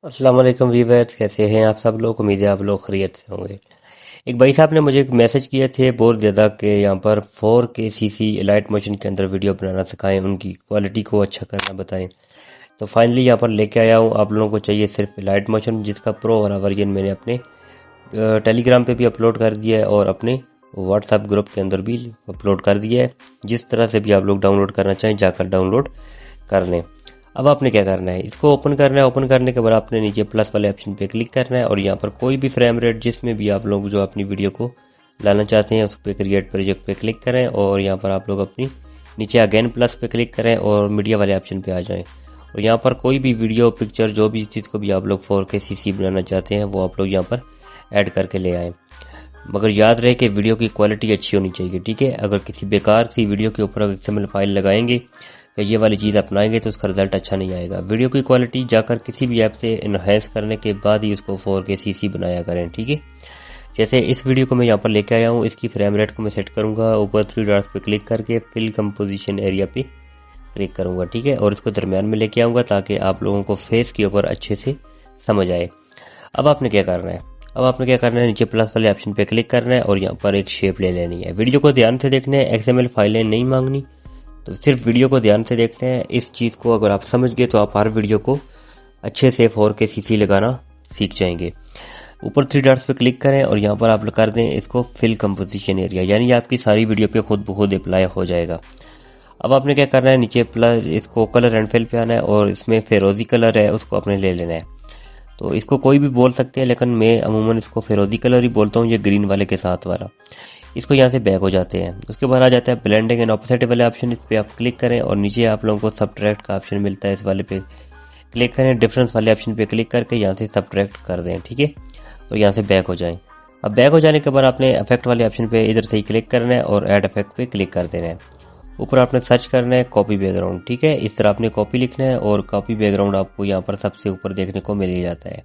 अस्सलाम वालेकुम वीवर्स, कैसे हैं आप सब लोग। उम्मीद है आप लोग खैरियत से होंगे। एक भाई साहब ने मुझे एक मैसेज किए थे, बोल दिया था कि यहाँ पर 4K CC लाइट मोशन के अंदर वीडियो बनाना सिखाएं, उनकी क्वालिटी को अच्छा करना बताएं। तो फाइनली यहाँ पर लेके आया हूँ। आप लोगों को चाहिए सिर्फ लाइट मोशन, जिसका प्रो वाला वर्जन मैंने अपने टेलीग्राम पे भी अपलोड कर दिया है और अपने व्हाट्सएप ग्रुप के अंदर भी अपलोड कर दिया है। जिस तरह से भी आप लोग डाउनलोड करना चाहें जाकर डाउनलोड कर लें। अब आपने क्या करना है, इसको ओपन करना है। ओपन करने के बाद आपने नीचे प्लस वाले ऑप्शन पे क्लिक करना है और यहाँ पर कोई भी फ्रेम रेट जिसमें भी आप लोग जो अपनी वीडियो को लाना चाहते हैं उस पर क्रिएट प्रोजेक्ट पे क्लिक करें और यहाँ पर आप लोग अपनी नीचे अगेन प्लस पे क्लिक करें और मीडिया वाले ऑप्शन पे आ जाएं। और यहाँ पर कोई भी वीडियो पिक्चर जो भी चीज़ को भी आप लोग 4K CC बनाना चाहते हैं वो आप लोग यहाँ पर ऐड करके ले आएँ। मगर याद रहे कि वीडियो की क्वालिटी अच्छी होनी चाहिए, ठीक है। अगर किसी बेकार सी वीडियो के ऊपर XML फाइल लगाएंगे या ये वाली चीज़ अपनाएंगे तो उसका रिजल्ट अच्छा नहीं आएगा। वीडियो की क्वालिटी जाकर किसी भी ऐप से इन्हेंस करने के बाद ही उसको 4K CC बनाया करें, ठीक है। जैसे इस वीडियो को मैं यहाँ पर लेके आया हूँ, इसकी फ्रेम रेट को मैं सेट करूँगा। ऊपर 3 डॉट्स पे क्लिक करके फिल कंपोजिशन एरिया पे क्लिक करूँगा, ठीक है। और इसको दरमियान में लेके आऊँगा ताकि आप लोगों को फेस के ऊपर अच्छे से समझ आए। अब आपने क्या करना है, नीचे प्लस वाले ऑप्शन पे क्लिक करना है और यहाँ पर एक शेप ले लेनी है। वीडियो को ध्यान से देखना है, XML फाइलें नहीं मांगनी, तो सिर्फ वीडियो को ध्यान से देखते हैं। इस चीज़ को अगर आप समझ गए तो आप हर वीडियो को अच्छे से 4K CC लगाना सीख जाएंगे। ऊपर 3 डॉट्स पे क्लिक करें और यहाँ पर आप कर दें इसको फिल कंपोजिशन एरिया, यानी आपकी सारी वीडियो पे खुद ब खुद अप्लाई हो जाएगा। अब आपने क्या करना है, नीचे प्लस इसको कलर एंड फिल पे आना है और इसमें फिरोजी कलर है उसको आपने ले लेना है। तो इसको कोई भी बोल सकते हैं लेकिन मैं अमूमन इसको फिरोजी कलर ही बोलता हूँ, ये ग्रीन वाले के साथ वाला। इसको यहाँ से बैक हो जाते हैं। उसके बाद आ जाता है ब्लेंडिंग एंड ऑपोसिटी वाले ऑप्शन, इस पर आप क्लिक करें और नीचे आप लोगों को सबट्रैक्ट का ऑप्शन मिलता है, इस वाले पे क्लिक करें। डिफरेंस वाले ऑप्शन पे क्लिक करके यहाँ से सबट्रैक्ट कर दें, ठीक है। तो यहाँ से बैक हो जाएं। अब बैक हो जाने के बाद आपने इफेक्ट वाले ऑप्शन पे इधर से ही क्लिक करना है और ऐड इफेक्ट पे क्लिक कर देना है। ऊपर आपने सर्च करना है कॉपी बैकग्राउंड, ठीक है। इस तरह आपने कॉपी लिखना है और कॉपी बैकग्राउंड आपको यहाँ पर सबसे ऊपर देखने को मिल ही जाता है।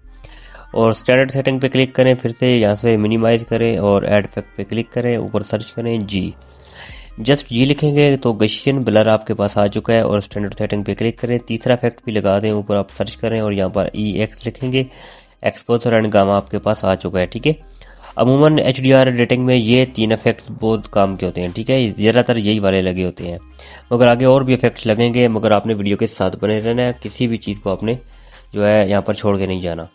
और स्टैंडर्ड सेटिंग पे क्लिक करें, फिर से यहाँ से मिनिमाइज करें और ऐड इफेक्ट पे क्लिक करें। ऊपर सर्च करें जी, जस्ट जी लिखेंगे तो गशियन ब्लर आपके पास आ चुका है। और स्टैंडर्ड सेटिंग पे क्लिक करें, तीसरा इफेक्ट भी लगा दें। ऊपर आप सर्च करें और यहाँ पर EX लिखेंगे, एक्सपोजर एंड गामा आपके पास आ चुका है, ठीक है। अमूमन HDR एडिटिंग में ये 3 इफेक्ट्स बहुत काम के होते हैं, ठीक है। ज़्यादातर यही वाले लगे होते हैं, मगर आगे और भी इफेक्ट्स लगेंगे। मगर आपने वीडियो के साथ बने रहना है, किसी भी चीज़ को आपने जो है यहाँ पर छोड़ के नहीं जाना।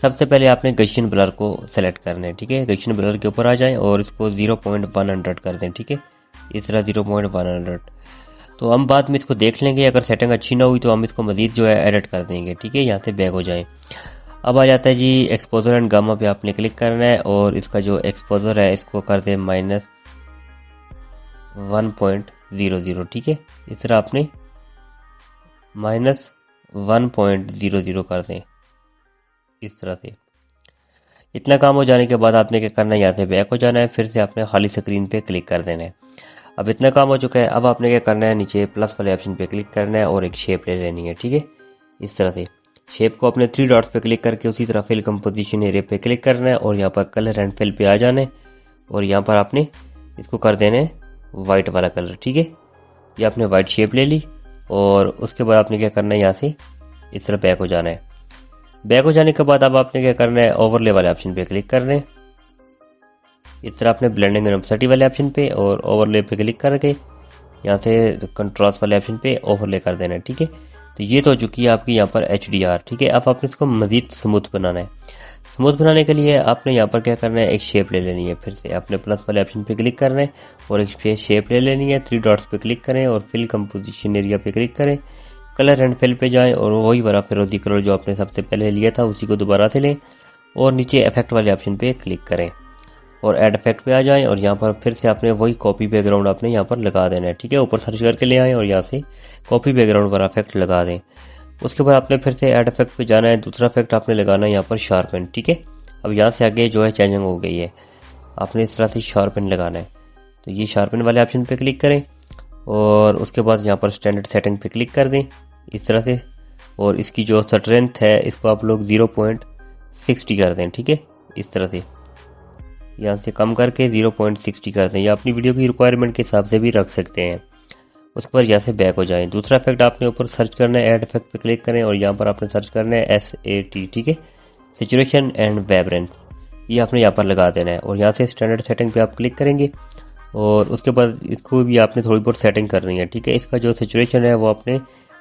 सबसे पहले आपने गशियन ब्लर को सेलेक्ट करना है, ठीक है। गशियन ब्लर के ऊपर आ जाएं और इसको 0.100 कर दें, ठीक है। इस तरह 0.100। तो हम बाद में इसको देख लेंगे, अगर सेटिंग अच्छी ना हुई तो हम इसको मजीद जो है एडिट कर देंगे, ठीक है। यहाँ से बैक हो जाएं। अब आ जाता है जी एक्सपोजर एंड गामा पे आपने क्लिक करना है और इसका जो एक्सपोजर है इसको कर दें -1.00, ठीक है। इस तरह आपने -1.00 कर दें, इस तरह से। इतना काम हो जाने के बाद आपने क्या करना है, यहाँ से बैक हो जाना है। फिर से आपने खाली स्क्रीन पे क्लिक कर देना है। अब इतना काम हो चुका है। अब आपने क्या करना है, नीचे प्लस वाले ऑप्शन पे क्लिक करना है और एक शेप ले लेनी है, ठीक है। इस तरह से शेप को अपने 3 डॉट्स पे क्लिक करके उसी तरह फिल कंपोजिशन एरिया पे क्लिक करना है और यहाँ पर कलर एंड फिल पे आ जाना है और यहाँ पर आपने इसको कर देना है वाइट वाला कलर, ठीक है। ये आपने वाइट शेप ले ली और उसके बाद आपने क्या करना है, यहाँ से इस तरह बैक हो जाना है। बैक हो जाने के बाद अब आपने क्या करना है, ओवरले वाले ऑप्शन पे क्लिक करना है। इस तरह आपने ब्लेंडिंग एंड ऑपोसिटी वाले ऑप्शन पे और ओवरले पे क्लिक करके यहाँ से कंट्रास्ट वाले ऑप्शन पे ओवरले कर देना है, ठीक है। तो ये तो हो चुकी है आपकी यहाँ पर HDR, ठीक है। अब आपने इसको मजीद स्मूथ बनाना है। स्मूथ बनाने के लिए आपने यहाँ पर क्या करना है, एक शेप ले लेनी है। फिर से आपने प्लस वाले ऑप्शन पे क्लिक करना है और एक शेप ले लेनी है। 3 डॉट्स पे क्लिक करें और फिल कंपोजिशन एरिया पे क्लिक करें, कलर एंड फिल पे जाएं और वही वाला फिरोजी कलर जो आपने सबसे पहले लिया था उसी को दोबारा से लें और नीचे इफेक्ट वाले ऑप्शन पे क्लिक करें और ऐड इफेक्ट पे आ जाएं और यहाँ पर फिर से आपने वही कॉपी बैकग्राउंड आपने यहाँ पर लगा देना है, ठीक है। ऊपर सर्च करके ले आएँ और यहाँ से कॉपी बैकग्राउंड वाला इफेक्ट लगा दें। उसके बाद आपने फिर से ऐड इफेक्ट पे जाना है। दूसरा इफेक्ट आपने लगाना है यहाँ पर शार्पन, ठीक है। अब यहाँ से आगे जो है चेंजिंग हो गई है, आपने इस तरह से शार्पन लगाना है। तो ये शार्पन वाले ऑप्शन पे क्लिक करें और उसके बाद यहाँ पर स्टैंडर्ड सेटिंग पे क्लिक कर दें इस तरह से। और इसकी जो स्ट्रेंथ है इसको आप लोग 0.60 कर दें, ठीक है। इस तरह से यहाँ से कम करके 0.60 कर दें, या अपनी वीडियो की रिक्वायरमेंट के हिसाब से भी रख सकते हैं। उसके बाद यहाँ से बैक हो जाएं। दूसरा इफेक्ट आपने ऊपर सर्च करना है, ऐड इफेक्ट पे क्लिक करें और यहाँ पर आपने सर्च करना है SAT, ठीक है, सैचुरेशन एंड वाइब्रेंस, ये आपने यहाँ पर लगा देना है। और यहाँ से स्टैंडर्ड सेटिंग पे आप क्लिक करेंगे और उसके बाद इसको भी आपने थोड़ी बहुत सेटिंग करनी है, ठीक है। इसका जो सैचुरेशन है वो आपने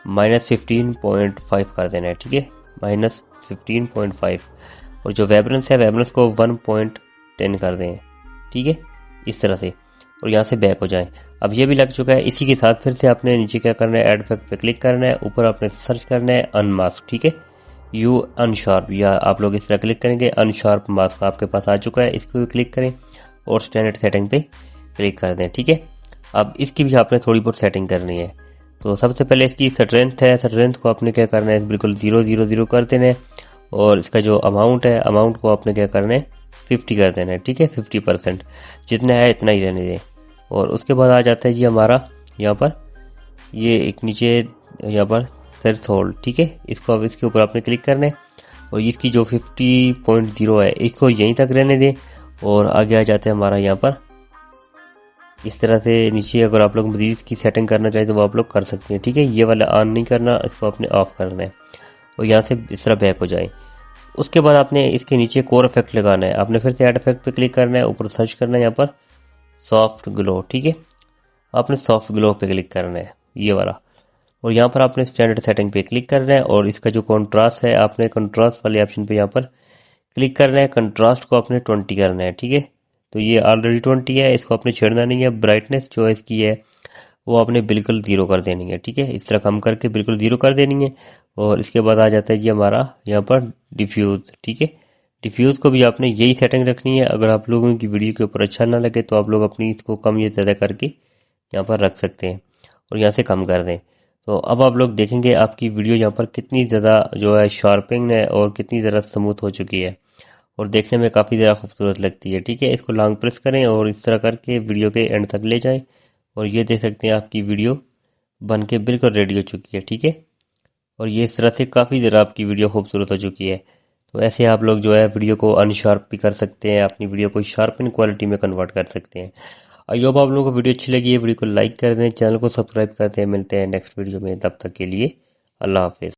-15.5 कर देना है, ठीक है, -15.5। और जो वाइब्रेंस है, वाइब्रेंस को 1.10 कर दें, ठीक है, इस तरह से। और यहाँ से बैक हो जाएं। अब ये भी लग चुका है। इसी के साथ फिर से आपने नीचे क्या करना है, ऐड इफेक्ट पे क्लिक करना है, ऊपर आपने सर्च करना है अनमास्क, ठीक है, यू अनशार्प, या आप लोग इस तरह क्लिक करेंगे, अनशार्प मास्क आपके पास आ चुका है, इसको भी क्लिक करें और स्टैंडर्ड सेटिंग पे क्लिक कर दें, ठीक है। अब इसकी भी आपने थोड़ी बहुत सेटिंग करनी है। तो सबसे पहले इसकी स्ट्रेंथ है, स्ट्रेंथ को आपने क्या करना है, बिल्कुल 000 कर देना है। और इसका जो अमाउंट है, अमाउंट को आपने क्या करना है, 50 कर देना है, ठीक है, 50%, जितना है इतना ही रहने दें। और उसके बाद आ जाता है जी हमारा यहाँ पर ये एक नीचे यहाँ पर थ्रेशोल्ड, ठीक है, इसको अब इसके ऊपर आपने क्लिक करना है और इसकी जो 50.0 है इसको यहीं तक रहने दें। और आगे आ जाते हैं हमारा यहाँ पर इस तरह से नीचे। अगर आप लोग मजीद की सेटिंग करना चाहें तो वो आप लोग कर सकते हैं, ठीक है। ये वाला ऑन नहीं करना, इसको आपने ऑफ करना है और यहाँ से इस तरह बैक हो जाए। उसके बाद आपने इसके नीचे कोर इफेक्ट लगाना है। आपने फिर से ऐड इफेक्ट पे क्लिक करना है, ऊपर सर्च करना है यहाँ पर सॉफ्ट ग्लो, ठीक है, आपने सॉफ्ट ग्लो पे क्लिक करना है, ये वाला। और यहाँ पर आपने स्टैंडर्ड सेटिंग पे क्लिक करना है और इसका जो कॉन्ट्रास्ट है, आपने कॉन्ट्रास्ट वाले ऑप्शन पे यहाँ पर क्लिक करना है। कंट्रास्ट को आपने 20 करना है, ठीक है। तो ये ऑलरेडी 20 है, इसको आपने छेड़ना नहीं है। ब्राइटनेस जो इसकी है वो आपने बिल्कुल 0 कर देनी है, ठीक है, इस तरह कम करके बिल्कुल 0 कर देनी है। और इसके बाद आ जाता है जी हमारा यहाँ पर डिफ्यूज़, ठीक है। डिफ्यूज़ को भी आपने यही सेटिंग रखनी है। अगर आप लोगों की वीडियो के ऊपर अच्छा ना लगे तो आप लोग अपनी इसको कम या ज़्यादा करके यहाँ पर रख सकते हैं और यहाँ से कम कर दें। तो अब आप लोग देखेंगे आपकी वीडियो यहाँ पर कितनी ज़्यादा जो है शार्पिंग है और कितनी ज़्यादा स्मूथ हो चुकी है और देखने में काफ़ी ज़्यादा खूबसूरत लगती है, ठीक है। इसको लॉन्ग प्रेस करें और इस तरह करके वीडियो के एंड तक ले जाएं और ये देख सकते हैं आपकी वीडियो बन के बिल्कुल रेडी हो चुकी है, ठीक है। और ये इस तरह से काफ़ी ज़्यादा आपकी वीडियो खूबसूरत हो चुकी है। तो ऐसे आप लोग जो है वीडियो को अनशार्प भी कर सकते हैं, अपनी वीडियो को शार्प इन क्वालिटी में कन्वर्ट कर सकते हैं। आई होप आप लोगों को वीडियो अच्छी लगी है, वीडियो को लाइक कर दें, चैनल को सब्सक्राइब कर दें। मिलते हैं नेक्स्ट वीडियो में, तब तक के लिए अल्लाह हाफिज़।